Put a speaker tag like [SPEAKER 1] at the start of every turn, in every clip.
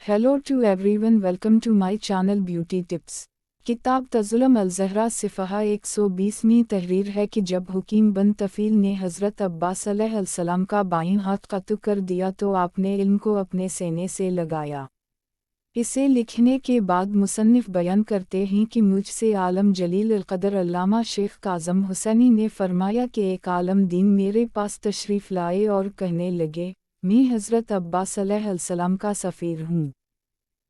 [SPEAKER 1] Hello to everyone, welcome to my channel Beauty Tips। किताब तज़ुलम अल-ज़हरा सिफ़हा 120वीं तहरीर है कि जब हुकीम बन तफ़ील ने हज़रत अब्बास अलैहिस्सलाम का बाईं हाथ क़त्ल कर दिया तो आपने इल्म को अपने सीने से लगाया। इसे लिखने के बाद मुसन्निफ़ बयान करते हैं कि मुझसे आलम जलील अल-क़दर अल्लामा शेख काज़म हुसैनी ने फरमाया कि एक आलम दीन मेरे पास तशरीफ़ लाए और कहने लगे, मैं हज़रत अब्बास अलैहिस्सलाम का सफ़ीर हूँ,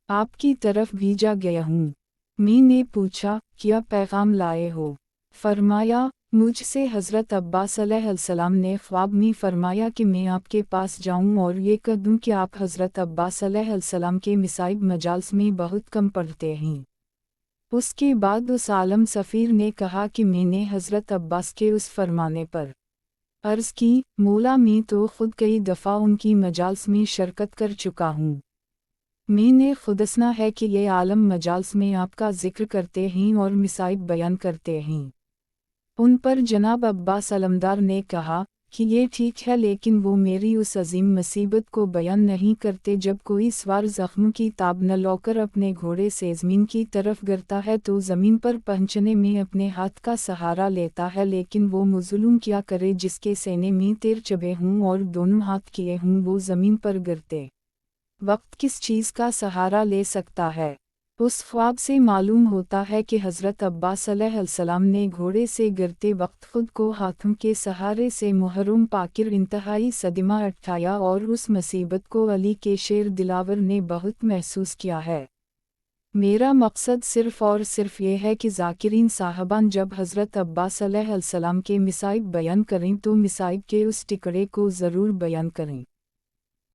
[SPEAKER 1] आपकी तरफ भेजा गया हूँ। मैंने पूछा, क्या पैगाम लाए हो? फरमाया, मुझसे हज़रत अब्बास अलैहिस्सलाम ने ख्वाब में फरमाया कि मैं आपके पास जाऊं और ये कह दूं कि आप हज़रत अब्बास अलैहिस्सलाम के मिसाइब मजाल्स में बहुत कम पढ़ते हैं। उसके बाद उस आलम सफ़ीर ने कहा कि मैंने हज़रत अब्बास के उस फरमाने पर अर्ज़ की, मौला मैं तो ख़ुद कई दफ़ा उनकी मजाल्स में शिरकत कर चुका हूँ। मैंने खुद सुना है कि ये आलम मजाल्स में आपका ज़िक्र करते हैं और मिसाइब बयान करते हैं। उन पर जनाब अब्बास अलमदार ने कहा कि ये ठीक है, लेकिन वो मेरी उस अजीम मुसीबत को बयान नहीं करते जब कोई सवार ज़ख्म की ताब न लौकर अपने घोड़े से ज़मीन की तरफ गिरता है तो ज़मीन पर पहुँचने में अपने हाथ का सहारा लेता है, लेकिन वो मज़लूम क्या करे जिसके सीने में तीर चुभे हों और दोनों हाथ किए हों वो ज़मीन पर गिरते वक्त किस चीज़ का सहारा ले सकता है। उस ख्वाब से मालूम होता है कि हज़रत अब्बास अलैहिस्सलाम ने घोड़े से गिरते वक्त खुद को हाथों के सहारे से मुहर्रम पाकर इंतहाई सदमा उठाया और उस मुसीबत को अली के शेर दिलावर ने बहुत महसूस किया है। मेरा मकसद सिर्फ़ और सिर्फ ये है कि ज़ाकिरीन साहबान जब हज़रत अब्बास अलैहिस्सलाम के मिसाइब बयान करें तो मिसाइब के उस टिकड़े को ज़रूर बयान करें।